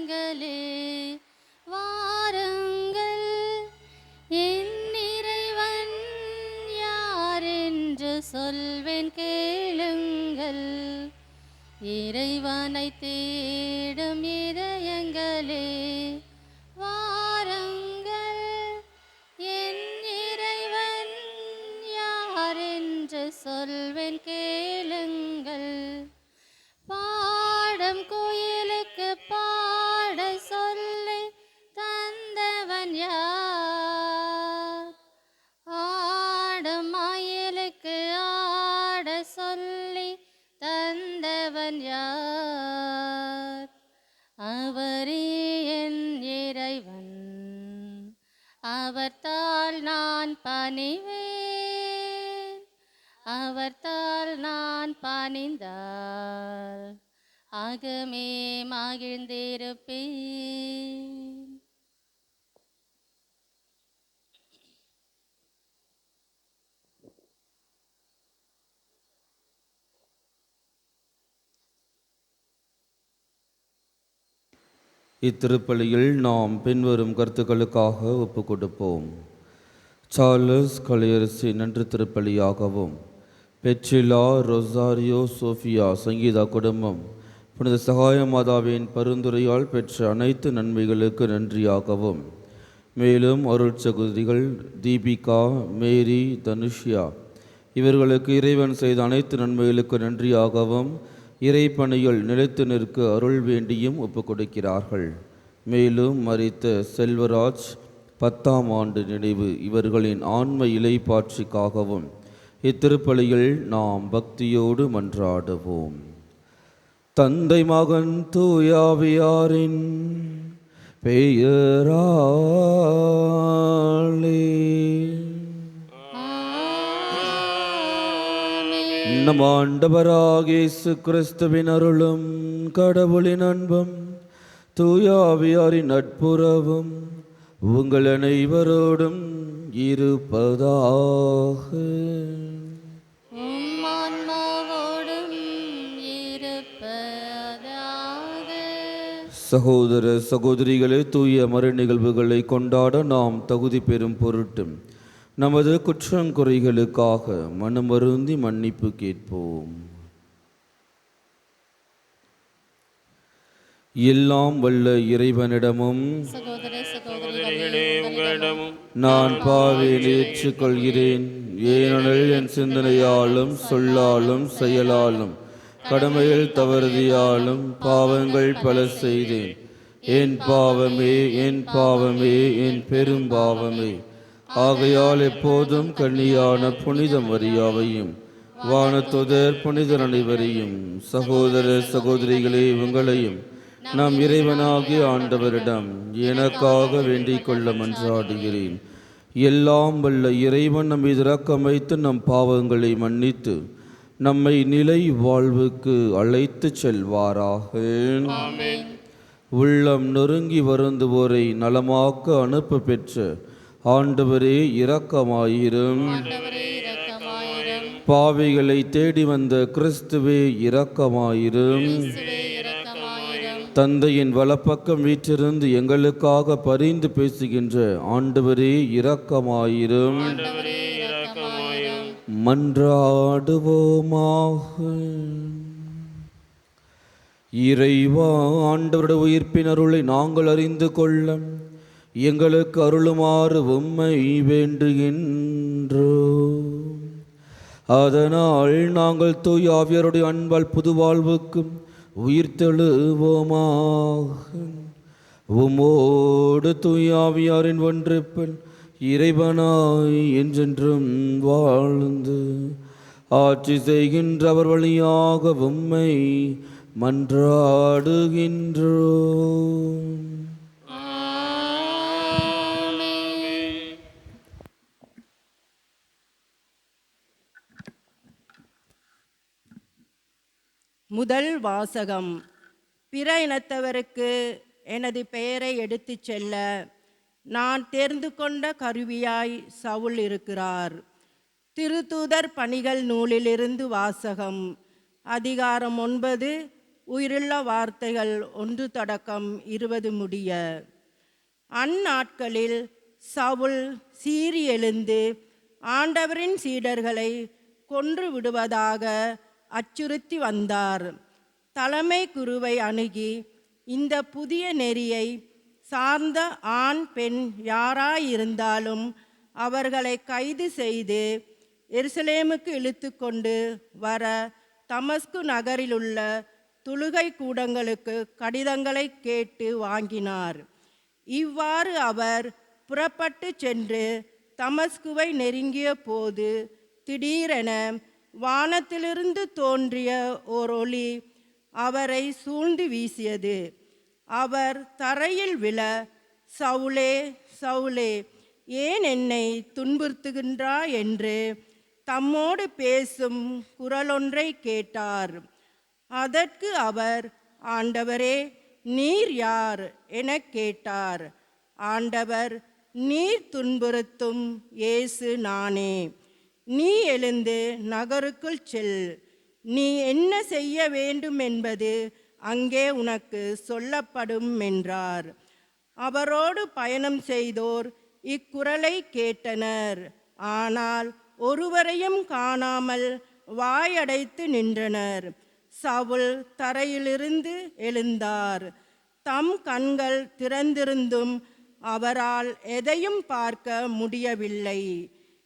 இதயங்களே வாருங்கள், என் இறைவன் யார் என்று சொல்வேன் கேளுங்கள். இறைவனை தேடும் இதயங்களே வாருங்கள், என் இறைவன் யார் என்று சொல்வேன் கேளுங்கள். பாடம் கோயிலுக்கு பாட சொல்லி தந்தவன் யார்? ஆடும் மயிலுக்கு ஆட சொல்லி தந்தவன் யார்? அவரே என் இறைவன், அவர்தால் நான் பணிவேன். அவர்தால் நான் பணிந்தால் அகமே மகிழ்ந்திருப்பேன். இத்திருப்பலியில் நாம் பின்வரும் கருத்துக்களுக்காக ஒப்புக் கொடுப்போம். சார்லஸ் கலையரசி நன்று திருப்பலியாகவும், பெட்ரிலா ரொசாரியோ சோஃபியா சங்கீதா குடும்பம் புனித சகாய மாதாவின் பரிந்துரையால் பெற்ற அனைத்து நன்மைகளுக்கு நன்றியாகவும், மேலும் அருட்சகோதரிகள் தீபிகா, மேரி, தனுஷ்யா இவர்களுக்கு இறைவன் செய்த அனைத்து நன்மைகளுக்கு நன்றியாகவும் இறைப்பணியில் நிலைத்து நிற்க அருள் வேண்டியும் ஒப்புக் கொடுக்கிறார்கள். மேலும் மரித்த செல்வராஜ் 10ஆம் ஆண்டு நினைவு இவர்களின் ஆன்ம இலைப்பாட்சிக்காகவும் இத்திருப்பலியில் நாம் பக்தியோடு மன்றாடுவோம். தந்தை மகன் தூயாவியாரின் பெயராலே நம் ஆண்டவராகிய இயேசு கிறிஸ்துவின் அருளும் கடவுளின் அன்பும் தூயாவியாரின் நட்புறவும் உங்கள் அனைவரோடும் இருப்பதாக. சகோதர சகோதரிகளே, தூய மறை நிகழ்வுகளை கொண்டாட நாம் தகுதி பெறும் பொருட்டு நமது குற்றங்குறைகளுக்காக மனமருந்தி மன்னிப்பு கேட்போம். எல்லாம் வல்ல இறைவனிடமும் நான் பாவியை ஏற்றுக்கொள்கிறேன். ஏனெனில் என் சிந்தனையாலும் சொல்லாலும் செயலாலும் கடமையில் தவறுதியாலும் பாவங்கள் பல செய்தேன். என் பாவமே, என் பாவமே, என் பெரும் பாவமே. ஆகையால் எப்போதும் கன்னியான புனித மரியாவையும் வானதூதர் புனிதர் அனைவரையும், சகோதர சகோதரிகளே உங்களையும் நம் இறைவனாகிய ஆண்டவரிடம் எனக்காக வேண்டிக் கொள்ள மன்றாடுகிறேன். எல்லாம் வல்ல இறைவன் நம் மீது இரக்கம் வைத்து நம் பாவங்களை மன்னித்து நம்மை நிலை வாழ்வுக்கு அழைத்து செல்வாராக. உள்ளம் நொறுங்கி வருந்துவோரை நலமாக்க அனுப்ப பெற்ற ஆண்டவரே இரக்கமாயிரும். பாவிகளை தேடி வந்த கிறிஸ்துவே இரக்கமாயிரும். தந்தையின் வலப்பக்கம் வீற்றிருந்து எங்களுக்காக பரிந்து பேசுகின்ற ஆண்டவரே இரக்கமாயிரும். மன்றாடுவோமாக. இறைவா, ஆண்டவருடைய உயிர்ப்பின் அருளை நாங்கள் அறிந்து கொள்ள எங்களுக்கு அருளுமாறு உம்மை வேண்டுகின்றோம். அதனால் நாங்கள் தூய ஆவியாருடைய அன்பால் புது வாழ்வுக்கு உயிர்த்தெழுவோமாக. உம்மோடு தூய ஆவியாரின் ஒன்றிப்பில் இறைவனாய் என்றென்றும் வாழ்ந்து ஆட்சி செய்கின்றவர் வழியாக உம்மை மன்றாடுகின்றோம். முதல் வாசகம். பிற இனத்தவருக்கு எனது பெயரை எடுத்துச் செல்ல நான் தேர்ந்து கொண்ட கருவியாய் சவுல் இருக்கிறார். திருத்தூதர் பணிகள் நூலிலிருந்து வாசகம். அதிகாரம் 9 உயிருள்ள வார்த்தைகள் 1-20 முடிய. அந்நாட்களில் சவுல் சீறி எழுந்து ஆண்டவரின் சீடர்களை கொன்று விடுவதாக அச்சுறுத்தி வந்தார். தலைமை குருவை அணுகி இந்த புதிய நெறியை சார்ந்த ஆண் பெண் யாராயிருந்தாலும் அவர்களை கைது செய்து எருசலேமுக்கு இழுத்து கொண்டு வர தமஸ்கு நகரிலுள்ள தொழுகை கூடங்களுக்கு கடிதங்களை கேட்டு வாங்கினார். இவ்வாறு அவர் புறப்பட்டு சென்று தமஸ்குவை நெருங்கிய போது திடீரென வானத்திலிருந்து தோன்றிய ஓர் ஒளி அவரை சூழ்ந்து வீசியது. அவர் தரையில் விழ, சவுலே சவுலே, ஏன் என்னை துன்புறுத்துகின்றாய் என்று தம்மோடு பேசும் குரலொன்றை கேட்டார். அதற்கு அவர், ஆண்டவரே, நீர் யார் எனக் கேட்டார். ஆண்டவர், நீர் துன்புறுத்தும் இயேசு நானே. நீ எழுந்து நகருக்குள் செல். நீ என்ன செய்ய வேண்டும் என்பது அங்கே உனக்கு சொல்லப்படும் என்றார். அவரோடு பயணம் செய்தோர் இக்குரலை கேட்டனர். ஆனால் ஒருவரையும் காணாமல் வாயடைத்து நின்றனர். சவுல் தரையிலிருந்து எழுந்தார். தம் கண்கள் திறந்திருந்தும் அவரால் எதையும் பார்க்க முடியவில்லை.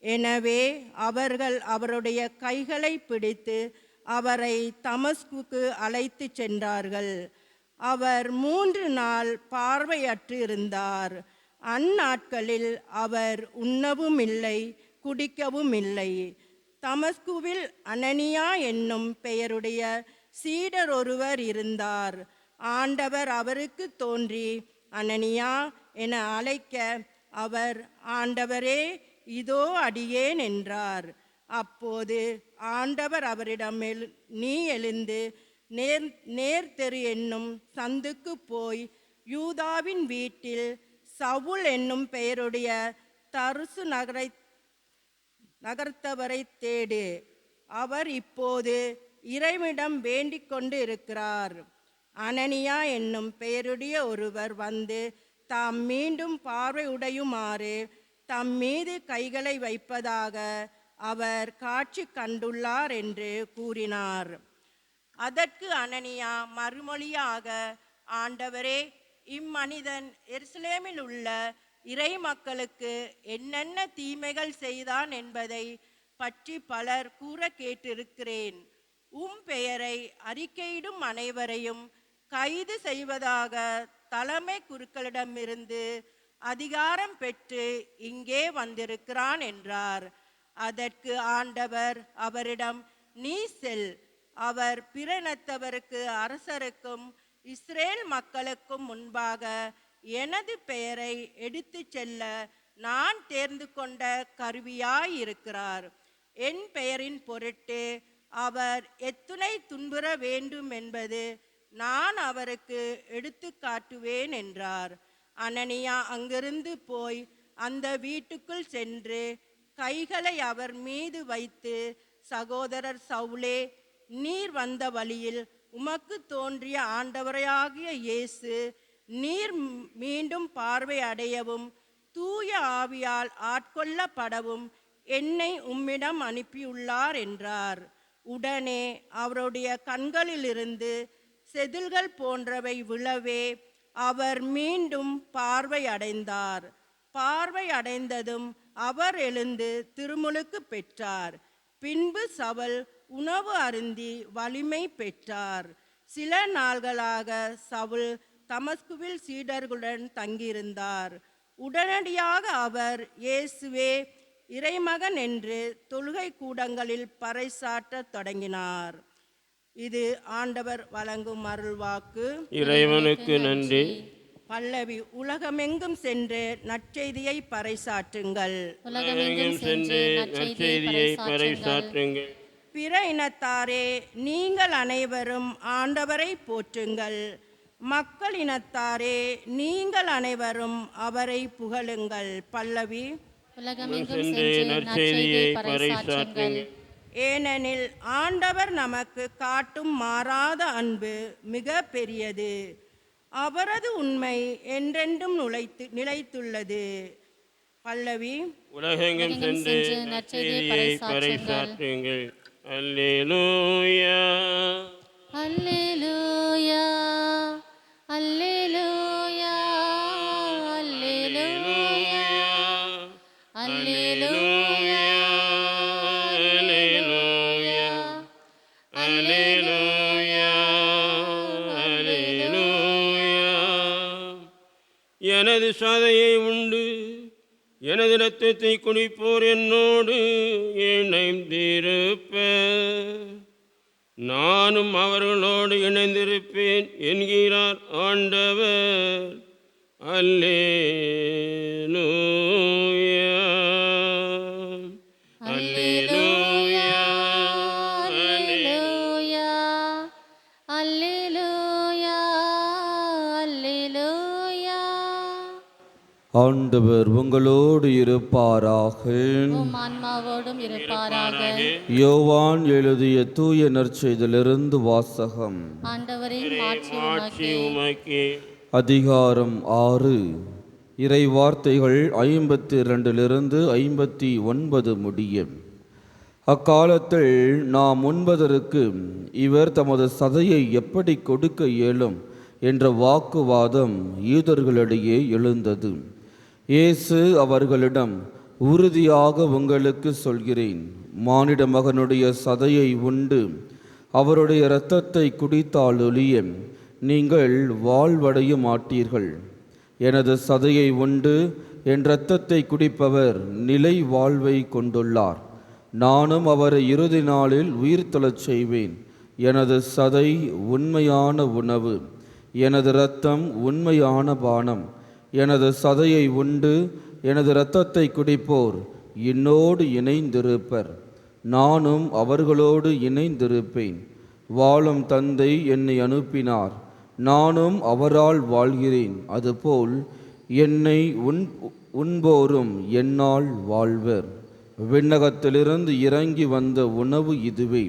எனவே அவர்கள் அவருடைய கைகளை பிடித்து அவரை தமஸ்குக்கு அழைத்து சென்றார்கள். அவர் 3 நாள் பார்வையற்று இருந்தார். அந்நாட்களில் அவர் உண்ணவும் இல்லை, குடிக்கவும் இல்லை. தமஸ்குவில் அனனியா என்னும் பெயருடைய சீடர் ஒருவர் இருந்தார். ஆண்டவர் அவருக்கு தோன்றி அனனியா என அழைக்க அவர், ஆண்டவரே, இதோ அடியேன் என்றார். அப்போது ஆண்டவர் அவரிடம், நீ எழுந்து நேர்த்தெரு என்னும் சந்துக்கு போய் யூதாவின் வீட்டில் சவுல் என்னும் பெயருடைய தருசு நகர்த்தவரை தேடு. அவர் இப்போது இறைவனிடம் வேண்டிக் கொண்டு இருக்கிறார். அனனியா என்னும் பெயருடைய ஒருவர் வந்து தாம் மீண்டும் பார்வையுடையுமாறு தம் மீது கைகளை வைப்பதாக அவர் காட்சி கண்டுள்ளார் என்று கூறினார். அதற்கு அனனியா மறுமொழியாக, ஆண்டவரே, இம்மனிதன் எருசலேமில் உள்ள இறை மக்களுக்கு என்னென்ன தீமைகள் செய்தான் என்பதை பற்றி பலர் கூற கேட்டிருக்கிறேன். பெயரை அறிக்கையிடும் அனைவரையும் கைது செய்வதாக தலைமை குருக்களிடமிருந்து அதிகாரம் பெற்று இங்கே வந்திருக்கிறான் என்றார். அதற்கு ஆண்டவர் அவரிடம், நீ செல். அவர் பிற இனத்தவருக்கு அரசருக்கும் இஸ்ரேல் மக்களுக்கும் முன்பாக எனது பெயரை எடுத்து செல்ல நான் தேர்ந்து கொண்ட கருவியாயிருக்கிறார். என் பெயரின் பொருட்டு அவர் எத்துணை துன்புற வேண்டும் என்பது நான் அவருக்கு எடுத்து காட்டுவேன் என்றார். அனனியா அங்கிருந்து போய் அந்த வீட்டுக்குள் சென்று கைகளை அவர் மீது வைத்து, சகோதரர் சவுலே, நீர் வந்த வழியில் உமக்கு தோன்றிய ஆண்டவராகிய இயேசு நீர் மீண்டும் பார்வை அடையவும் தூய ஆவியால் ஆட்கொள்ளப்படவும் என்னை உம்மிடம் அனுப்பியுள்ளார் என்றார். உடனே அவருடைய கண்களிலிருந்து செதில்கள் போன்றவை விழவே அவர் மீண்டும் பார்வை அடைந்தார். பார்வை அடைந்ததும் அவர் எழுந்து திருமுழுக்கு பெற்றார். பின்பு சவுல் உணவு அருந்தி வலிமை பெற்றார். சில நாள்களாக சவுல் தமஸ்குவில் சீடர்களுடன் தங்கியிருந்தார். உடனடியாக அவர் இயேசுவே இறைமகன் என்று தொழுகை கூடங்களில் பறைசாற்றத் தொடங்கினார். இது ஆண்டவர் வழங்கும் அருள்வாக்கு. இறைவனுக்கு நன்றி. பல்லவி. உலகமெங்கும் சென்று நற்செய்தியை பறைசாற்றுங்கள். உலகமெங்கும் சென்று நற்செய்தியை பறைசாற்றுங்கள். பிற இனத்தாரே, நீங்கள் அனைவரும் ஆண்டவரை போற்றுங்கள். மக்கள் இனத்தாரே, நீங்கள் அனைவரும் அவரை புகழுங்கள். பல்லவி. உலகமெங்கும் சென்று நற்செய்தியை பறைசாற்றுங்கள். ஏனெனில் ஆண்டவர் நமக்கு காட்டும் மாறாத அன்பு மிக பெரியது. அவரது உண்மை என்றென்றும் நிலைத்துள்ளது. பல்லவி. உலகெங்கும் சென்று நற்செய்தியை பறைசாற்றுங்கள். அல்லேலூயா அல்லேலூயா அல்லேலூயா அல்லேலூயா அல்லேலூயா அல்லேலூயா அல்லேலூயா. எனது சதையை உண்டு எனது இரத்தத்தை குடிப்போர் என்னோடு இணைந்திருப்பர், நானும் அவர்களோடு இணைந்திருப்பேன் என்கிறார் ஆண்டவர். அல்லேலூயா அல்லேலூயா அல்லேலூயா அல்லேலூயா அல்லேலூயா. ஆண்டவர் உங்களோடு இருப்பாராக. உம் ஆன்மாவோடும் இருப்பாராக. யோவான் எழுதிய தூய நற்செய்தியிலிருந்து வாசகம். ஆண்டவரே மாட்சி மாட்சி உமக்கே. அதிகாரம் 6. இறை வார்த்தைகள் 52 59 முடிய. அக்காலத்தில் நாம் உண்பதற்கு இவர் தமது சதையை எப்படி கொடுக்க இயலும் என்ற வாக்குவாதம் யூதர்களிடையே எழுந்தது. இயேசு அவர்களிடம், உறுதியாக உங்களுக்கு சொல்கிறேன், மானிட மகனுடைய சதையை உண்டு அவருடைய இரத்தத்தை குடித்தாலொழிய நீங்கள் வாழ்வடைய மாட்டீர்கள். எனது சதையை உண்டு என் இரத்தத்தை குடிப்பவர் நிலை வாழ்வை கொண்டுள்ளார். நானும் அவரை இறுதி நாளில் உயிர்த்தெழச் செய்வேன். எனது சதை உண்மையான உணவு, எனது இரத்தம் உண்மையான பானம். எனது சதையை உண்டு எனது இரத்தத்தை குடிப்போர் என்னோடு இணைந்திருப்பர், நானும் அவர்களோடு இணைந்திருப்பேன். வாழும் தந்தை என்னை அனுப்பினார், நானும் அவரால் வாழ்கிறேன். அதுபோல் என்னை உண்போரும் என்னால் வாழ்வர். விண்ணகத்திலிருந்து இறங்கி வந்த உணவு இதுவே.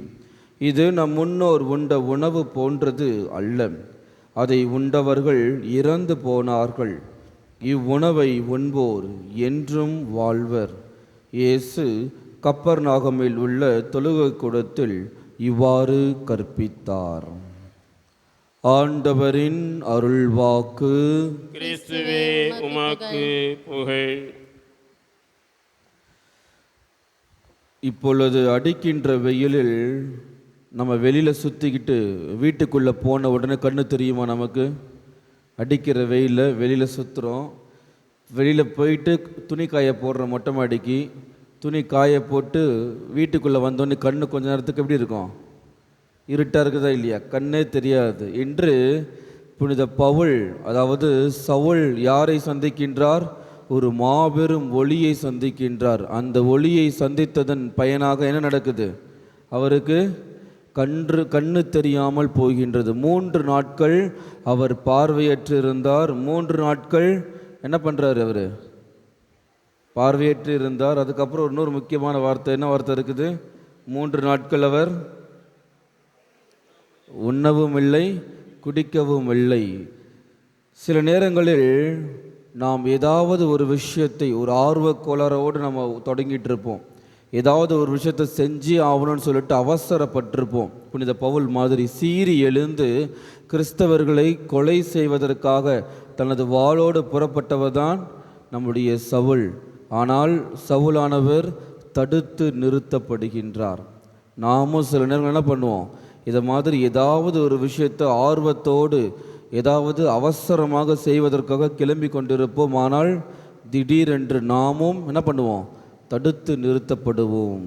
இது நம் முன்னோர் உண்ட உணவு போன்றது அல்ல. அதை உண்டவர்கள் இறந்து போனார்கள். இவ்வுணவை உண்போர் என்றும் வாழ்வர். இயேசு கப்பர்நாகமில் உள்ள தொழுகைக்கூடத்தில் இவ்வாறு கற்பித்தார். ஆண்டவரின் அருள்வாக்கு. கிறிஸ்துவே உமக்கு புகழ். இப்பொழுது அடிக்கின்ற வெயிலில் நம்ம வெளியில் சுற்றிக்கிட்டு வீட்டுக்குள்ளே போன உடனே கண்ணு தெரியுமா? நமக்கு அடிக்கிற வெயிலில் வெளியில் சுற்றுறோம். வெளியில் போயிட்டு துணி காய போடுற மொட்டை மாடிக்கு துணி காய போட்டு வீட்டுக்குள்ளே வந்தோடனே கண்ணு கொஞ்ச நேரத்துக்கு எப்படி இருக்கும்? இருட்டாக இருக்குதா இல்லையா? கண்ணே தெரியாது. இன்று புனித பவுல், அதாவது சவுல் யாரை சந்திக்கின்றார்? ஒரு மாபெரும் ஒளியை சந்திக்கின்றார். அந்த ஒளியை சந்தித்ததன் பயனாக என்ன நடக்குது? அவருக்கு கண்ணு தெரியாமல் போகின்றது. 3 நாட்கள் அவர் பார்வையற்று இருந்தார். 3 நாட்கள் என்ன பண்ணுறாரு? அவர் பார்வையற்று இருந்தார். அதுக்கப்புறம் இன்னொரு முக்கியமான வார்த்தை, என்ன வார்த்தை இருக்குது? 3 நாட்கள் அவர் உண்ணவும் இல்லை, குடிக்கவும் இல்லை. சில நேரங்களில் நாம் ஏதாவது ஒரு விஷயத்தை ஒரு ஆர்வக் கோளாறோடு நம்ம தொடங்கிட்டு இருப்போம். ஏதாவது ஒரு விஷயத்தை செஞ்சு ஆகணும்னு சொல்லிட்டு அவசரப்பட்டிருப்போம். புனித பவுல் மாதிரி சீறி எழுந்து கிறிஸ்தவர்களை கொலை செய்வதற்காக தனது வாளோடு புறப்பட்டவர் தான் நம்முடைய சவுல். ஆனால் சவுலானவர் தடுத்து நிறுத்தப்படுகின்றார். நாமும் சில நேரங்கள் என்ன பண்ணுவோம்? இதை மாதிரி ஏதாவது ஒரு விஷயத்தை ஆர்வத்தோடு ஏதாவது அவசரமாக செய்வதற்காக கிளம்பி கொண்டிருப்போம். ஆனால் திடீரென்று நாமும் என்ன பண்ணுவோம்? தடுத்து நிறுத்தப்படுவோம்.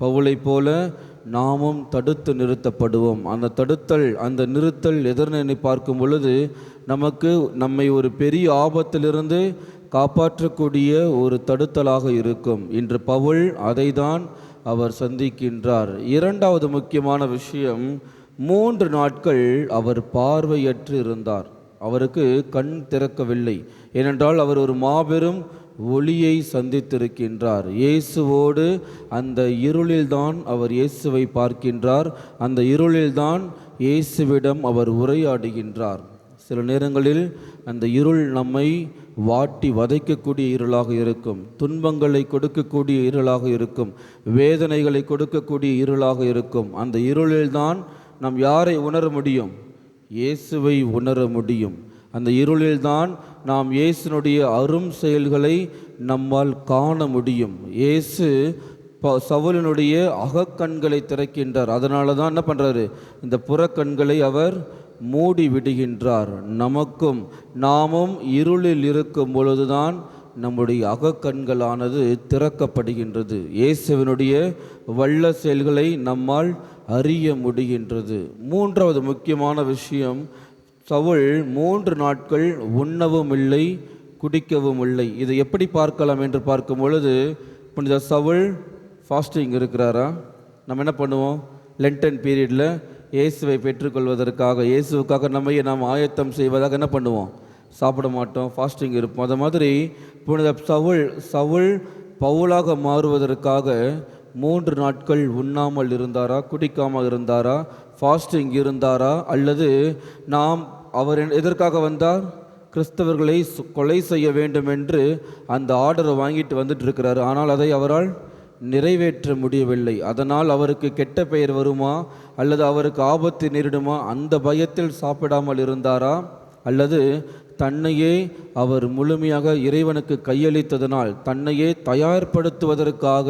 பவுலை போல நாமும் தடுத்து நிறுத்தப்படுவோம். அந்த தடுத்தல், அந்த நிறுத்தல் எதிர்நெண்ணி பார்க்கும் பொழுது நமக்கு நம்மை ஒரு பெரிய ஆபத்திலிருந்து காப்பாற்றக்கூடிய ஒரு தடுத்தலாக இருக்கும். இன்று பவுல் அதை தான் அவர் சந்திக்கின்றார். 2வது முக்கியமான விஷயம், 3 நாட்கள் அவர் பார்வையற்று இருந்தார். அவருக்கு கண் திறக்கவில்லை. ஏனென்றால் அவர் ஒரு மாபெரும் ஒளியை சந்தித்திருக்கின்றார். இயேசுவோடு அந்த இருளில்தான் அவர் இயேசுவை பார்க்கின்றார். அந்த இருளில்தான் இயேசுவிடம் அவர் உரையாடுகின்றார். சில நேரங்களில் அந்த இருள் நம்மை வாட்டி வதைக்கக்கூடிய இருளாக இருக்கும், துன்பங்களை கொடுக்கக்கூடிய இருளாக இருக்கும், வேதனைகளை கொடுக்கக்கூடிய இருளாக இருக்கும். அந்த இருளில்தான் நாம் யாரை உணர முடியும்? இயேசுவை உணர முடியும். அந்த இருளில்தான் நாம் இயேசுனுடைய அரும் செயல்களை நம்மால் காண முடியும். இயேசு சவுலினுடைய அகக்கண்களை திறக்கின்றார். அதனால தான் என்ன பண்ணுறாரு? இந்த புறக்கண்களை அவர் மூடி விடுகின்றார். நாமும் இருளில் இருக்கும் பொழுதுதான் நம்முடைய அகக்கண்களானது திறக்கப்படுகின்றது. இயேசுவினுடைய வல்ல செயல்களை நம்மால் அறிய முடிகின்றது. மூன்றாவது முக்கியமான விஷயம், சவுல் 3 நாட்கள் உண்ணவும் இல்லை, குடிக்கவும் இல்லை. இதை எப்படி பார்க்கலாம் என்று பார்க்கும் பொழுது, புனித சவுல் ஃபாஸ்டிங் இருக்கிறாரா? நம்ம என்ன பண்ணுவோம்? லென்டன் பீரியடில் இயேசுவை பெற்றுக்கொள்வதற்காக, இயேசுவுக்காக நாம் ஆயத்தம் செய்வதாக என்ன பண்ணுவோம்? சாப்பிட மாட்டோம், ஃபாஸ்டிங் இருப்போம். அது மாதிரி புனித சவுல் பவுலாக மாறுவதற்காக 3 நாட்கள் உண்ணாமல் இருந்தாரா, குடிக்காமல் இருந்தாரா, ஃபாஸ்டிங் இருந்தாரா? அல்லது அவர் எதற்காக வந்தார்? கிறிஸ்தவர்களை கொலை செய்ய வேண்டும் என்று அந்த ஆர்டரை வாங்கிட்டு வந்துட்டு இருக்கிறார். ஆனால் அதை அவரால் நிறைவேற்ற முடியவில்லை. அதனால் அவருக்கு கெட்ட பெயர் வருமா, அல்லது அவருக்கு ஆபத்து நேரிடுமா, அந்த பயத்தில் சாப்பிடாமல் இருந்தாரா? அல்லது தன்னையே அவர் முழுமையாக இறைவனுக்கு கையளித்ததனால் தன்னையே தயார்படுத்துவதற்காக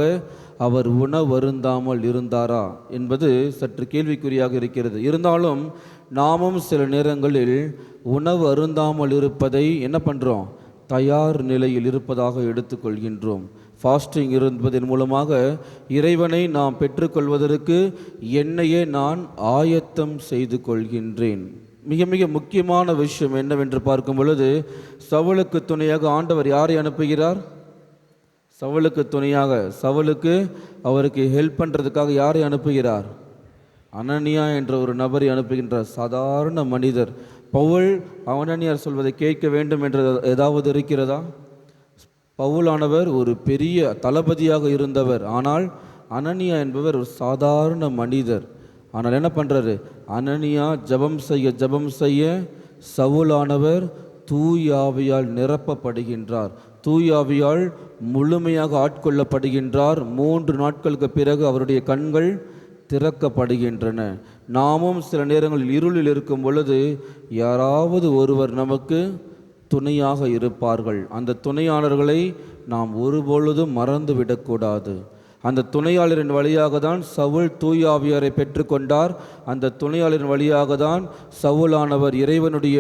அவர் உணவருந்தாமல் இருந்தாரா என்பது சற்று கேள்விக்குறியாக இருக்கிறது. இருந்தாலும் நாமும் சில நேரங்களில் உணவு அருந்தாமல் இருப்பதை என்ன பண்ணுறோம்? தயார் நிலையில் இருப்பதாக எடுத்துக்கொள்கின்றோம். ஃபாஸ்டிங் இருப்பதன் மூலமாக இறைவனை நாம் பெற்றுக்கொள்வதற்கு என்னையே நான் ஆயத்தம் செய்து கொள்கின்றேன். மிக மிக முக்கியமான விஷயம் என்னவென்று பார்க்கும் பொழுது, சவுலுக்கு துணையாக ஆண்டவர் யாரை அனுப்புகிறார்? சவுலுக்கு துணையாக, அவருக்கு ஹெல்ப் பண்ணுறதுக்காக யாரை அனுப்புகிறார்? அனனியா என்ற ஒரு நபரை அனுப்புகின்றார். சாதாரண மனிதர். பவுல் அனனியார் சொல்வதை கேட்க வேண்டும் என்று ஏதாவது இருக்கிறதா? பவுலானவர் ஒரு பெரிய தளபதியாக இருந்தவர். ஆனால் அனனியா என்பவர் ஒரு சாதாரண மனிதர். ஆனால் என்ன பண்ணுறாரு? அனனியா ஜெபம் செய்ய சவுலானவர் தூயாவியால் நிரப்பப்படுகின்றார். தூயாவியால் முழுமையாக ஆட்கொள்ளப்படுகின்றார். 3 நாட்களுக்கு பிறகு அவருடைய கண்கள் திறக்கப்படுகின்றன. நாமும் சில நேரங்களில் இருளில் இருக்கும் பொழுது யாராவது ஒருவர் நமக்கு துணையாக இருப்பார்கள். அந்த துணையாளர்களை நாம் ஒருபொழுதும் மறந்துவிடக்கூடாது. அந்த துணையாளரின் வழியாக தான் சவுல் தூயாவியாரை பெற்றுக்கொண்டார். அந்த துணையாளரின் வழியாக தான் சவுலானவர் இறைவனுடைய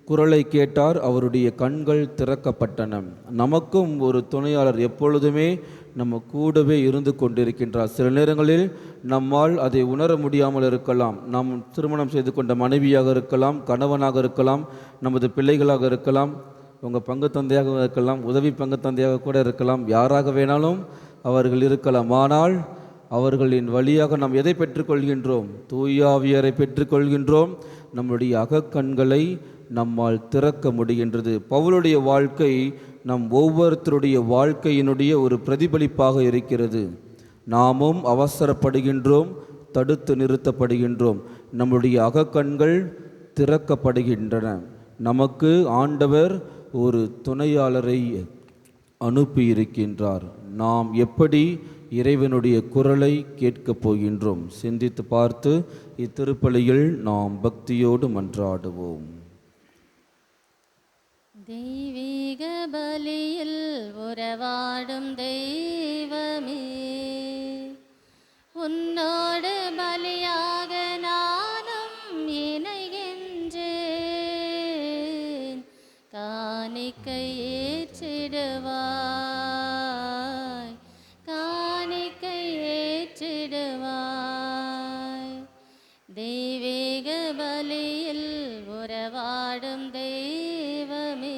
குரலை கேட்டார். அவருடைய கண்கள் திறக்கப்பட்டன. நமக்கும் ஒரு துணையாளர் எப்பொழுதுமே நம்ம கூடவே இருந்து கொண்டிருக்கின்றார். சில நேரங்களில் நம்மால் அதை உணர முடியாமல் இருக்கலாம். நாம் திருமணம் செய்து கொண்ட மனைவியாக இருக்கலாம், கணவனாக இருக்கலாம், நமது பிள்ளைகளாக இருக்கலாம், உங்கள் பங்கு தந்தையாக இருக்கலாம், உதவி பங்கு தந்தையாக கூட இருக்கலாம், யாராக வேணாலும் அவர்கள் இருக்கலாம். ஆனால் அவர்களின் வழியாக நாம் எதை பெற்றுக்கொள்கின்றோம்? தூயாவியரை பெற்றுக்கொள்கின்றோம். நம்முடைய அகக்கண்களை நம்மால் திறக்க முடிகின்றது. பவுலுடைய வாழ்க்கை நம் ஒவ்வொருத்தருடைய வாழ்க்கையினுடைய ஒரு பிரதிபலிப்பாக இருக்கிறது. நாமும் அவசரப்படுகின்றோம், தடுத்து நிறுத்தப்படுகின்றோம். நம்முடைய அகக்கண்கள் திறக்கப்படுகின்றன. நமக்கு ஆண்டவர் ஒரு துணையாளரை அனுப்பியிருக்கின்றார். நாம் எப்படி இறைவனுடைய குரலை கேட்கப் போகின்றோம்? சிந்தித்து பார்த்து இத்திருப்பலியில் நாம் பக்தியோடு மன்றாடுவோம். தெய்வீக பலியில் உறவாடும் தெய்வமே, உன்னோடு பலியாக நானும் இணைகின்றேன். காணிக்கை ஏற்றிடுவாய், காணிக்கை ஏற்றிடுவாய். தெய்வீக பலியில் உறவாடும் தெய்வமே,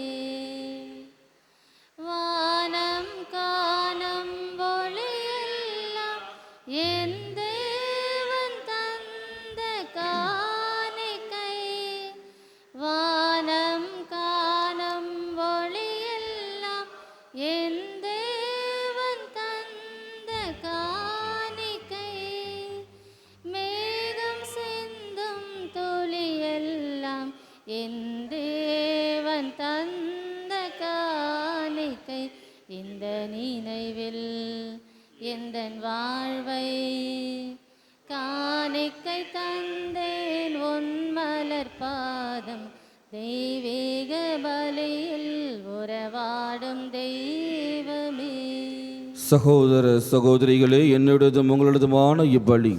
வானம் காணும் ஒளியெல்லாம் என் தேவன் தந்த காணிக்கை. வானம் காணும் ஒளியெல்லாம் என் தந்த காணிக்கை இந்த நினைவில் எந்தன் வாழ்வை காணிக்கை தந்தேன் உன் மலர் பாதம் தெய்வீக பலியில் உறவாடும் தெய்வமே. சகோதர சகோதரிகளே, என்னுடையதும் உங்களதுமான இப்பலி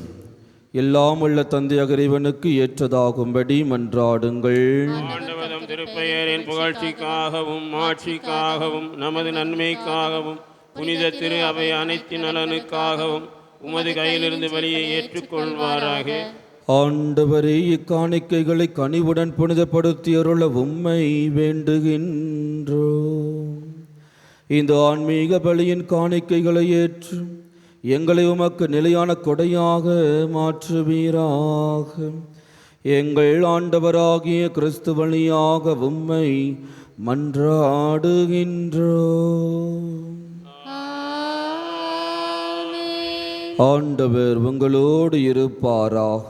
எல்லாம் உள்ள தந்தையாக இறைவனுக்கு ஏற்றதாகும்படி மன்றாடுங்கள். ஆண்டவரும் திருப்பெயரின் புகழ்ச்சிக்காகவும் ஆட்சிக்காகவும் நமது நன்மைக்காகவும் புனித திரு அவை அனைத்து நலனுக்காகவும் உமது கையிலிருந்து வழியை ஏற்றுக்கொள்வாராக. ஆண்டவரே, இக்காணிக்கைகளை கனிவுடன் புனிதப்படுத்தியருள உம்மை வேண்டுகின்றோம். இந்த ஆன்மீக பலியின் காணிக்கைகளை ஏற்று எங்களை உமக்கு நிலையான கொடையாக மாற்றுவீராக. எங்கள் ஆண்டவராகிய கிறிஸ்து வழியாக உம்மை மன்றாடுகின்றோம். ஆண்டவர் உங்களோடு இருப்பாராக.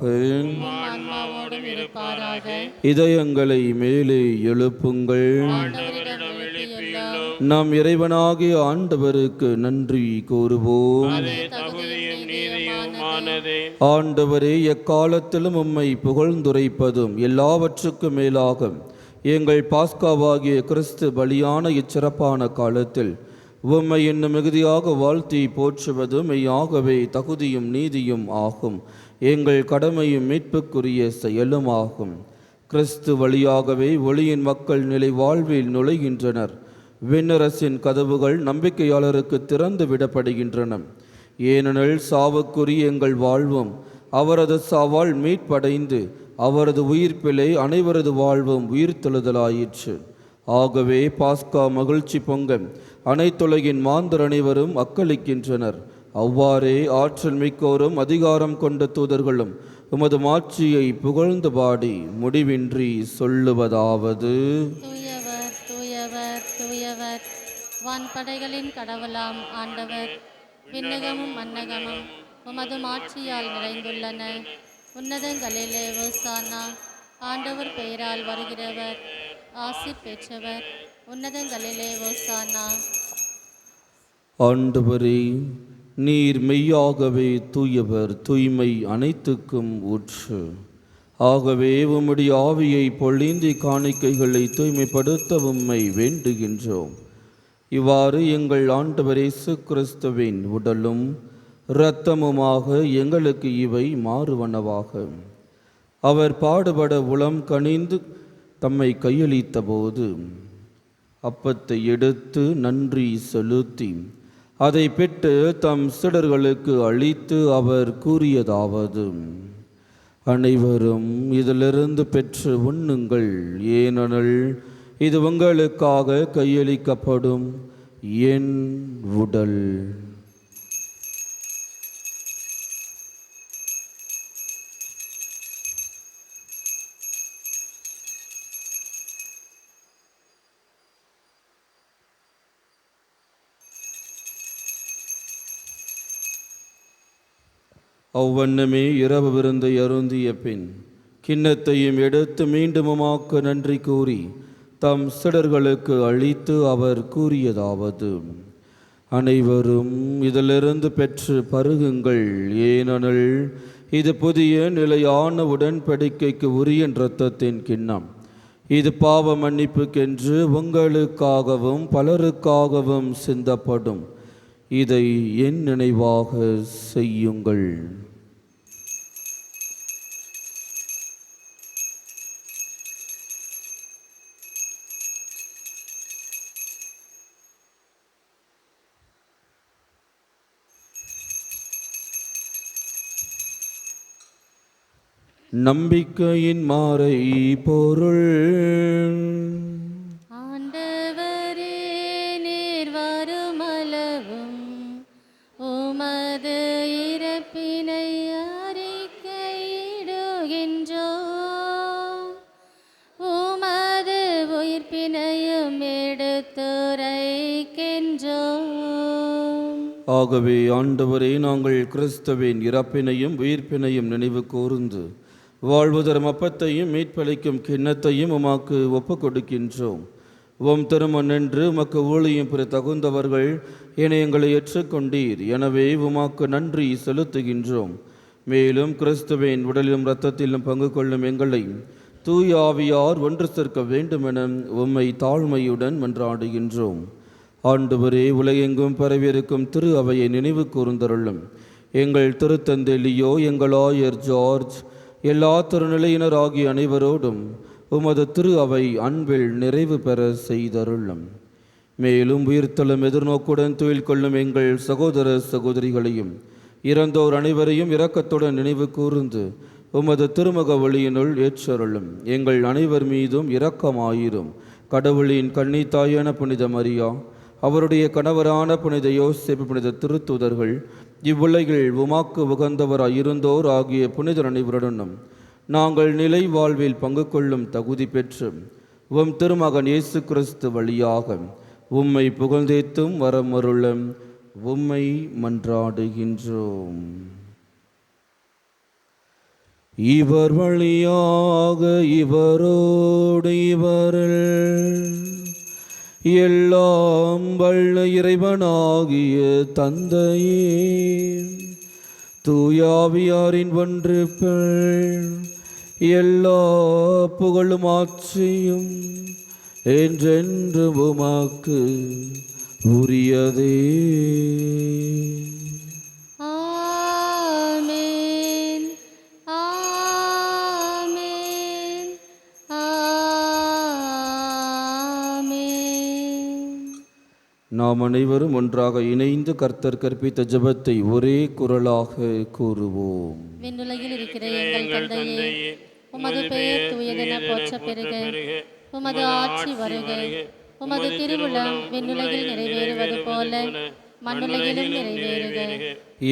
ஆன்மாவோடும் இருப்பாராக. இதயங்களை மேலே எழுப்புங்கள். ஆண்டவரிடம் எழுப்பியுள்ளோம். நம் இறைவனாகிய ஆண்டவருக்கு நன்றி கூறுவோம். தகுதியும் நீதியுமானதே. ஆண்டவரே, எக்காலத்திலும் உம்மை புகழ்ந்துரைப்பதும் எல்லாவற்றுக்கும் மேலாக எங்கள் பாஸ்காவாகிய கிறிஸ்து பலியான இச்சிறப்பான காலத்தில் உம்மை இன்னும் மிகுதியாக வாழ்த்தி போற்றுவது மெய்யாகவே தகுதியும் நீதியும் ஆகும். எங்கள் கடமையும் மீட்புக்குரிய செயலும் ஆகும். கிறிஸ்து வழியாகவே ஒளியின் மக்கள் நிலை வாழ்வில் நுழைகின்றனர். விண்ணரசின் கதவுகள் நம்பிக்கையாளருக்கு திறந்து விடப்படுகின்றன. ஏனெனில் சாவுக்குரிய எங்கள் வாழ்வும் அவரது சாவால் மீட்படைந்து அவரது உயிர்ப்பிலே அனைவரது வாழ்வும் உயிர்த்தெழுதலாயிற்று. ஆகவே பாஸ்கா மகிழ்ச்சி பொங்க அனைத்துலகின் மாந்தர் அனைவரும் அக்களிக்கின்றனர். அவ்வாறே ஆற்றல் மிக்கோரும் அதிகாரம் கொண்ட தூதர்களும் உமது மாட்சியை புகழ்ந்து பாடி முடிவின்றி சொல்லுவதாவது: தூயவர் தூயவர் தூயவர் வான்படைகளின் கடவுளாம் ஆண்டவர். விண்ணகமும் மன்னகமும் உமது மாட்சியால் நிறைந்துள்ளன. உன்னதங்களிலே ஓசானா. ஆண்டவர் பெயரால் வருகிறவர் ஆசி பெற்றவர். உன்னதங்களிலே ஓசானா. ஆண்டவரே, நீர் மெய்யாகவே தூயவர், தூய்மை அனைத்துக்கும் ஊற்று. ஆகவே உம்முடைய ஆவியை பொழிந்து காணிக்கைகளை தூய்மைப்படுத்த உம்மை வேண்டுகின்றோம். இவ்வாறு எங்கள் ஆண்டவர் இயேசு கிறிஸ்துவின் உடலும் இரத்தமுமாக எங்களுக்கு இவை மாறுவனவாக. அவர் பாடுபட உளம் கனிந்து தம்மை கையளித்த போது அப்பத்தை எடுத்து நன்றி செலுத்தி அதை பெற்று தம் சீடர்களுக்கு அளித்து அவர் கூறியதாவது: அனைவரும் இதிலிருந்து பெற்று உண்ணுங்கள், ஏனெனில் இது உங்களுக்காக கையளிக்கப்படும் என் உடல். அவ்வண்ணமே இரவு விருந்தை அருந்திய பின் கிண்ணத்தையும் எடுத்து மீண்டும் உமக்கு நன்றி கூறி தம் சீடர்களுக்கு அளித்து அவர் கூறியதாவது: அனைவரும் இதிலிருந்து பெற்று பருகுங்கள், ஏனெனில் இது புதிய நிலையான உடன்படிக்கைக்கு உரிய இரத்தத்தின் கிண்ணம். இது பாவ மன்னிப்புக்கென்று உங்களுக்காகவும் பலருக்காகவும் சிந்தப்படும். இதை என் நினைவாக செய்யுங்கள். நம்பிக்கையின் மாறை பொருள். ஆண்டவரே, நீர் வருமளவும் உமது இறப்பினை அறிக்கையிடுகின்றோம். உமது உயிர்ப்பினையும் எடுத்துரைக்கின்றோம். ஆகவே ஆண்டவரே, நாங்கள் கிறிஸ்துவின் இறப்பினையும் உயிர்ப்பினையும் நினைவு கூர்ந்து வாழ்வு தரும் அப்பத்தையும் மீட்பளிக்கும் கிண்ணத்தையும் உமக்கு ஒப்புக் கொடுக்கின்றோம். உம் திருமண் என்று உமக்கு ஊழியம் பெற தகுந்தவர்கள் என எங்களை ஏற்றுக்கொண்டீர். எனவே உமக்கு நன்றி செலுத்துகின்றோம். மேலும் கிறிஸ்துவின் உடலிலும் இரத்தத்திலும் பங்கு கொள்ளும் எங்களை தூய ஆவியார் ஒன்று சேர்க்க வேண்டுமென உம்மை தாழ்மையுடன் மன்றாடுகின்றோம். ஆண்டவரே, உலகெங்கும் பரவியிருக்கும் திரு அவையை நினைவு கூர்ந்தருளும். எங்கள் திருத்தந்தை லியோ, எங்கள் ஆயர் ஜார்ஜ், எல்லா திருநிலையினர் ஆகிய அனைவரோடும் உமது திரு அவை அன்பில் நிறைவு பெற செய்தருளும். மேலும் உயிர்த்தலும் எதிர்நோக்குடன் துயில் கொள்ளும் எங்கள் சகோதர சகோதரிகளையும் இறந்தோர் அனைவரையும் இரக்கத்துடன் நினைவு கூர்ந்து உமது திருமுக ஒளியினுள் ஏற்றருளும். எங்கள் அனைவர் மீதும் இரக்கமாயிரும். கடவுளின் கன்னித்தாயான புனித மரியா, அவருடைய கணவரான புனித யோசேப்பு, புனித திருத்தூதர்கள், இவ்வுலகில் உமாக்கு உகந்தவராய் இருந்தோர் ஆகிய புனிதர் அனைவருடனும் நாங்கள் நிலை வாழ்வில் பங்கு கொள்ளும் தகுதி பெற்று உம் திருமகன் இயேசு கிறிஸ்து வழியாக உம்மை புகழ்ந்தேத்தும் வரமருளும் உம்மை மன்றாடுகின்றோம். இவர் வழியாக இவரோடு இவரில் எல்லாம் வல்ல இறைவனாகிய தந்தையே, தூயாவியாரின் ஒன்றிப்பில் எல்லா புகழும் ஆட்சியும் என்றென்று உமக்கு உரியதே. ஆமென், ஆமென், ஆமென். நாம் அனைவரும் ஒன்றாக இணைந்து கர்த்தர் கற்பித்த ஜெபத்தை ஒரே குரலாக கூறுவோம். விண்ணுலகில் இருக்கிற எங்கள் தந்தையே, உமது பெயர் தூயதென போற்றப் பெறுக. உமது ஆட்சி வருக. உமது திருவுளம் விண்ணுலகில் நிறைவேறுவது போல மண்ணுலகிலும் நிறைவேறுக.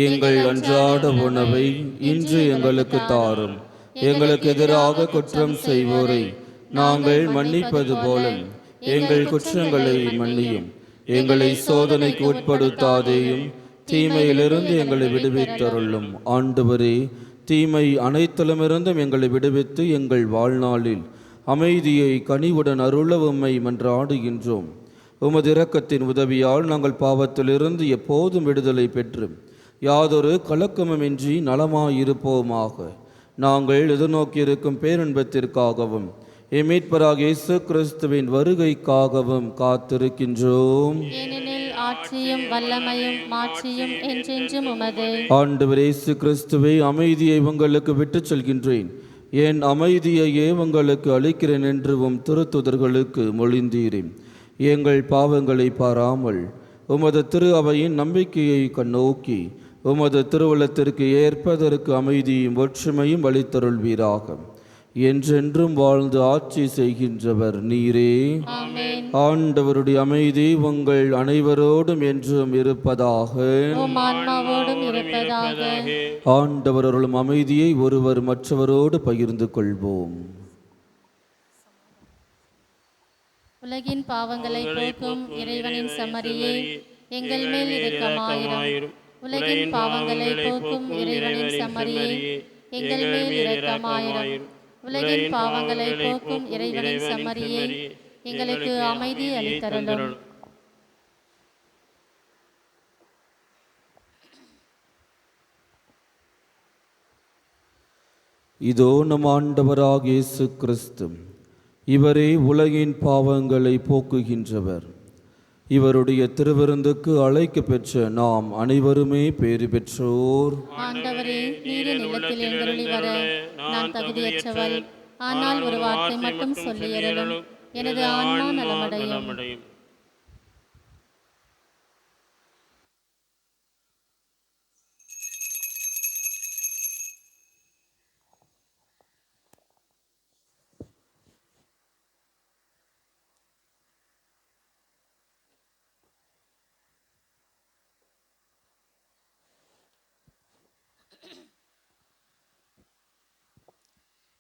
எங்கள் அன்றாட உணவை இன்று எங்களுக்கு தாரும். எங்களுக்கு எதிராக குற்றம் செய்வோரை நாங்கள் மன்னிப்பது போல எங்கள் குற்றங்களை மன்னியும். எங்களை சோதனைக்கு உட்படுத்தாதேயும், தீமையிலிருந்து எங்களை விடுவித்தருளும். ஆண்டவரே, தீமை அனைத்திலுமிருந்தும் எங்களை விடுவித்து எங்கள் வாழ்நாளில் அமைதியை கனிவுடன் அருள உம்மை மன்றாடுகின்றோம். உமது இரக்கத்தின் உதவியால் நாங்கள் பாவத்திலிருந்து எப்போதும் விடுதலை பெற்று யாதொரு கலக்கமுமின்றி நலமாயிருப்போமாக. நாங்கள் எதிர்நோக்கியிருக்கும் பேரின்பத்திற்காகவும் மீட்பராக இயேசு கிறிஸ்துவின் வருகைக்காகவும் காத்திருக்கின்றோம். ஏனெனில் ஆட்சியும் வல்லமையும் மாட்சியும் என்றென்றும் உமதே. ஆண்டவர் இயேசு கிறிஸ்துவை, அமைதியை உங்களுக்கு விட்டுச் செல்கின்றேன், என் அமைதியையே உங்களுக்கு அளிக்கிறேன் என்று உம் திருத்துதர்களுக்கு மொழிந்தீரேன். எங்கள் பாவங்களை பாராமல் உமது திரு அவையின் நம்பிக்கையை கண்ணோக்கி உமது திருவுளத்திற்கு ஏற்பதற்கு அமைதியும் ஒற்றுமையும் அளித்தருள்வீராக. என்றென்றும் வாழ்ந்து ஆட்சி செய்கின்றவர் நீரே. ஆமென். ஆண்டவருடைய அமைதி உங்கள் அனைவரோடும் என்றும் இருப்பதாக. உம் ஆன்மாவோடும் இருப்பதாக. ஆண்டவர் அருளும் அமைதியை ஒருவர் மற்றவரோடு பகிர்ந்து கொள்வோம். உலகின் பாவங்களை போக்கும் இறைவனின் சமரியே, எங்கள் மேல் இரக்கமாயிரும். உலகின் பாவங்களை போக்கும் இறைவனின் சமரியே, எங்கள் மேல் இரக்கமாயிரும். உலகின் பாவங்களை போக்கும் இறைவனின் சமரியே, எங்களுக்கு அமைதி அளித்தருளும். இதோ நம் ஆண்டவராகிய இயேசு கிறிஸ்து, இவரே உலகின் பாவங்களை போக்குகின்றவர். இவருடைய திருவிருந்துக்கு அழைக்க பெற்ற நாம் அனைவருமே பேறு பெற்றோர். ஆண்டவரே, நீர் நிலத்தில் எழுந்தருளி வர நான் தகுதியற்றவள். ஆனால் ஒரு வார்த்தை மட்டும் சொல்லியருளும், எனது ஆன்மா நலமடையும்.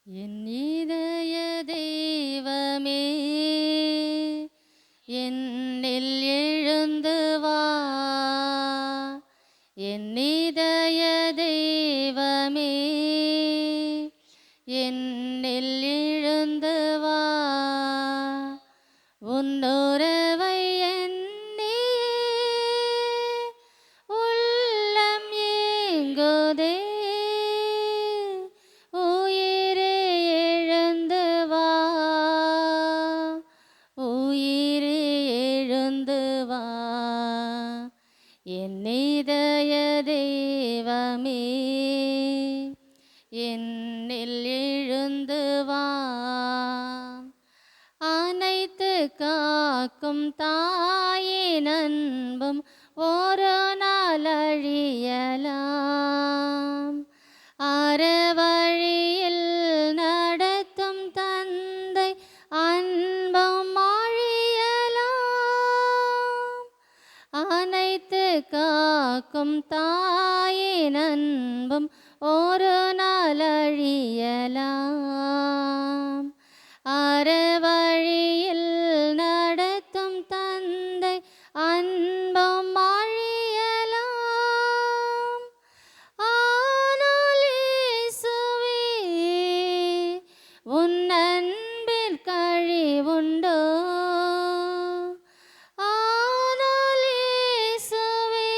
என் இதய தெய்வமே, என்னில் எழுந்து வா. என் இதய தெய்வமே, என்னில் எழுந்து வா. உன்னோ உறவை எண்ணி உள்ளம் ஏங்குதே. உயிரே எழுந்து வா, உயிரே எழுந்து வா, என் இதய தெய்வமே, என்னில் எழுந்து வா. அனைத்து காக்கும் தாயின் அன்பும் ஒரு நாள் அழியலாம். அறவழியில் நடத்தும் தந்தை அன்பும் அழியலாம். அனைத்து காக்கும் தாயின் அன்பும் ஒரு நாள் அழியலாம். அறவழியில் நடத்தும் தந்தை அன்பும் அழியலாம். ஆனால் இயேசுவே, உன் அன்பில் கழிவுண்டோ? ஆனால் இயேசுவே,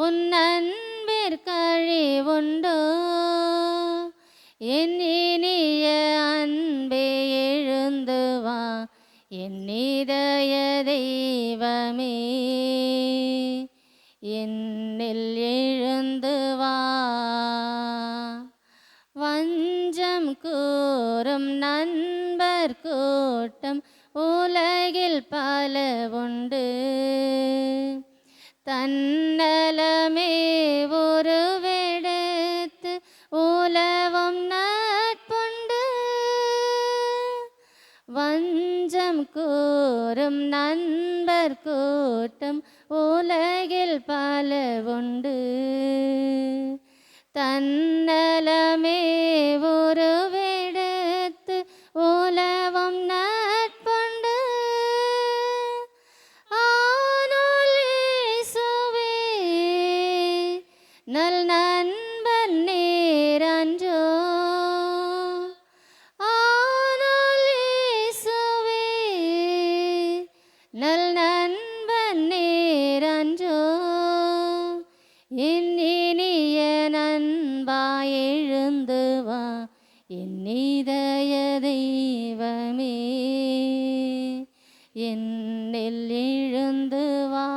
உன் அன்பில் கழிவுண்டோ? என் இனிய அன்பே எழுந்து வா, என் இதய தெய்வமே, என்னில் எழுந்து வா. வஞ்சம் கூறும் நண்பர் கூட்டம் உலகில் பல உண்டு. தன்னலமே உருவெடுத்து உலவும் நட்புண்டு. வஞ்சம் கூறும் நண்பர் கூட்டம் உலகில் பல உண்டு. தன்னலமே உருவெடுத்து உலவும் நட்புண்டு. ஆனால் இயேசுவே, நல் நண்பன் நேரன்றோ? ஆனால் இயேசுவே, நல் நண்பன் நேரன்றோ? என் இனிய நண்பா எழுந்து வா, என் இதய தெய்வமே, என்னில் எழுந்து வா.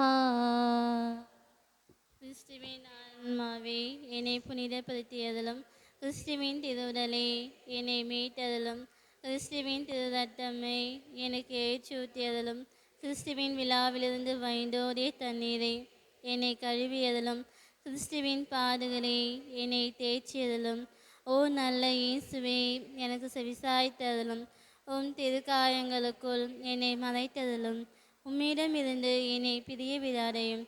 கிறிஸ்துவின் ஆன்மாவே, என்னை புனிதப்படுத்தியதிலும் கிறிஸ்துவின் திருவுடலே என்னை மீட்டதிலும் கிறிஸ்துவின் திருரத்தமை எனக்கு ஏற்றூட்டியதிலும் கிறிஸ்துவின் விழாவிலிருந்து வைந்தோடிய தண்ணீரை என்னை கழுவியதிலும் கிறிஸ்துவின் பாடுகளே என்னை தேய்ச்சியதிலும் ஓ நல்ல இயேசுவே, எனக்கு செவிசாய்த்ததிலும் உம் திருக்காயங்களுக்குள் என்னை மறைத்ததிலும் உம்மிடமிருந்து என்னை பிரிய விடாதையும்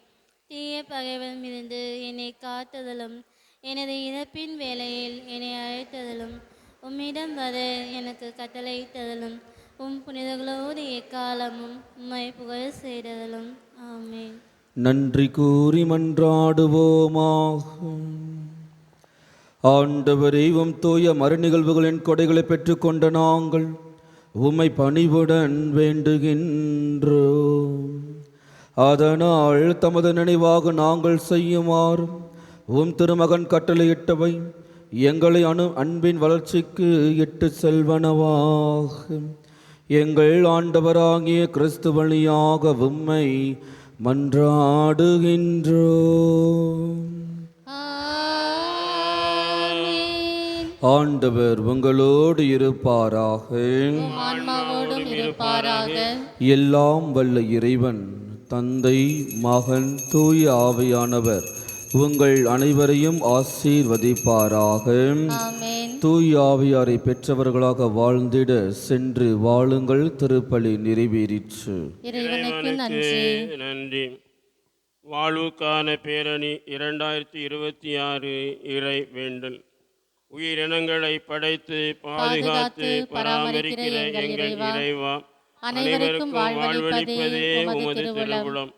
தீய பகைவரிடமிருந்து என்னை காத்ததிலும் எனது இறப்பின் வேளையில் என்னை அழைத்ததிலும் உம்மிடம் வர எனக்கு கட்டளையிட்டதிலும் உம் புனிதர்களோடு எக்காலமும் உம்மை புகழ செய்ததிலும் ஆமென். நன்றி கூறி மன்றாடுவோமாக. ஆண்டவரே, உம் தூய மறுநிகழ்வுகளின் கொடைகளை பெற்றுக்கொண்ட நாங்கள் உம்மை பணிவுடன் வேண்டுகின்றோம். அதனால் தமது நினைவாக நாங்கள் செய்யுமாறு உம் திருமகன் கட்டளையிட்டவை எங்களை அன்பின் வளர்ச்சிக்கு இட்டு செல்வனவாக. எங்கள் ஆண்டவராகிய கிறிஸ்து வழியாக உம்மை மன்றாடுகின்றோம். ஆண்டவர் உங்களோடு இருப்பாராக. ஆன்மாவோடும் இருப்பாராக. எல்லாம் வல்ல இறைவன் தந்தை, மகன், தூய ஆவியானவர் உங்கள் அனைவரையும் ஆசீர்வதிப்பாராக. ஆமென். தூய ஆவியாரை பெற்றவர்களாக வாழ்ந்திட சென்று வாழுங்கள். திருப்பலி நிறைவேறிற்று. இறைவனுக்கு நன்றி. நன்றி. வாழ்வுக்கான பேரணி 2026 இறை வேண்டல். உயிரினங்களை படைத்து பாதுகாத்து பராமரிக்கிற எங்கள் இறைவா, அனைவருக்கும் வாழ்வளிப்பதே உமது திருவுளம்.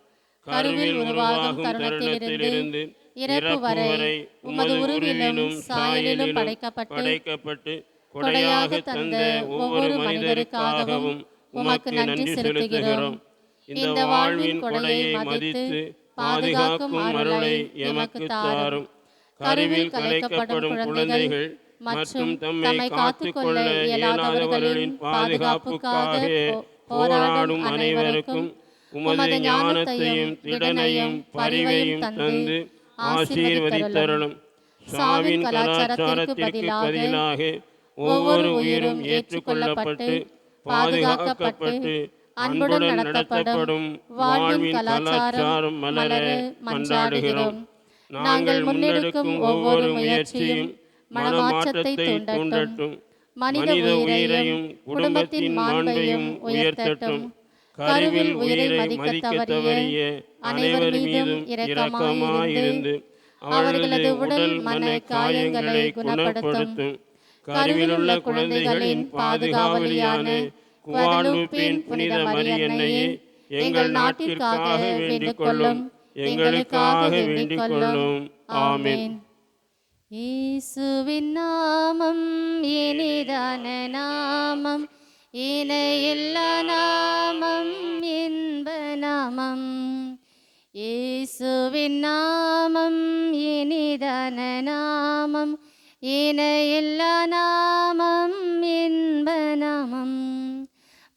கருவில் உருவாகும் தருணத்திலிருந்து இறப்பு வரை உமது உருவிலும் சாயலிலும் படைக்கப்பட்டு கொடையாக தந்த ஒவ்வொரு மனிதருக்காகவும் உமக்கு நன்றி செலுத்துகிறோம். இந்த வாழ்வின் கொடையை மதித்து பாதுகாக்கும் அருளை எமக்கு தாரும். கருவில் கலைக்கப்படும் குழந்தைகள் மற்றும் தம்மை காத்துக்கொள்ள இயலாதவர்களின் பாதுகாப்புக்காக போராடும் அனைவருக்கும் உமது ஞானத்தையும் திடனையும் பரிவையும் தந்து ஆசீர்வதித்தருளும். சாவின் கலாச்சாரத்திற்கு பதிலாக ஒவ்வொரு உயிரும் ஏற்றுக்கொள்ளப்பட்டு பாதுகாக்கப்பட்டு அன்புடன் நடத்தப்படும் வாழ்வின் கலாச்சாரம் மலர மன்றாடுகிறோம். நாங்கள் முன்னெடுக்கும் ஒவ்வொரு முயற்சியும் மனமாற்றத்தை தூண்டட்டும். மனித உயிரையும் குடும்பத்தின் மாண்பையும் உயர்த்தட்டும். கருவில் உயிரை மதிக்க தவறிய அனைவர் மீதும் இரக்கமாயிருந்து அவர்களது உடல் மன காயங்களை குணப்படுத்தும். கருவிலுள்ள குழந்தைகளின் பாதுகாவலியான குவாடலூப்பின் புனித மரியன்னையே, எங்கள் நாட்டிற்காக வேண்டிக் கொள்ளும். எங்களுக்காக வேண்டிக் கொள்ளும். ஆமென். இயேசுவின் நாமம் இனிதான நாமம், இணையில்லா நாமம், இன்ப நாமம். இயேசுவின் நாமம் இனிதான நாமம், இணையில்லா நாமம், இன்ப நாமம்.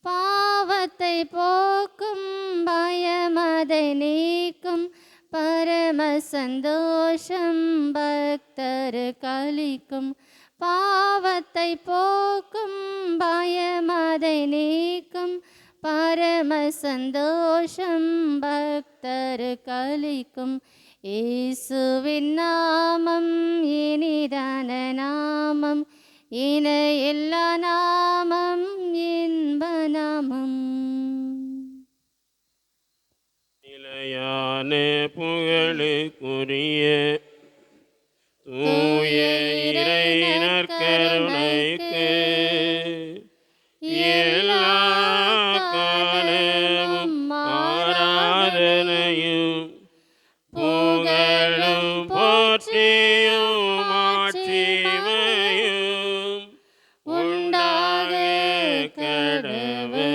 பாவத்தை போக்கும் பயமதை நீக்கும் பரம சந்தோஷம் பக்தர் கலிக்கும். பாவத்தை போக்கும் பயமதை நீக்கும் பரம சந்தோஷம் பக்தர் கலிக்கும். இயேசுவின் நாமம் இனிதான நாமம், இணையில்லா நாமம், இன்ப நாமம். நிலையான புகழுக்குரிய தூய இறை நற்கருணைக்கு எல்லா காலமும் ஆராதனையும் புகழும் போற்றியும் ஆட்சிமையும் உண்டாக கடவது.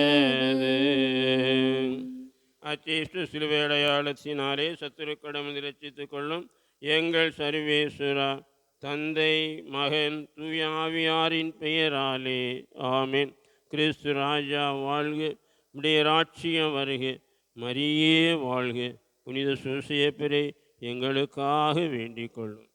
அச்சீஷ்ட சிலுவை அடையாளத்தினாலே சத்துருக்கடமிருந்து ரட்சித்துக் கொள்ளும் எங்கள் சர்வேஸ்வரா, தந்தை மகன் தூய ஆவியாரின் பெயராலே ஆமென். கிறிஸ்து ராஜா வாழ்க, உடைய ராட்சியம் வருக, மரியே வாழ்க. புனித சூசையப்பரே, எங்களுக்காக வேண்டிக் கொள்ளும்.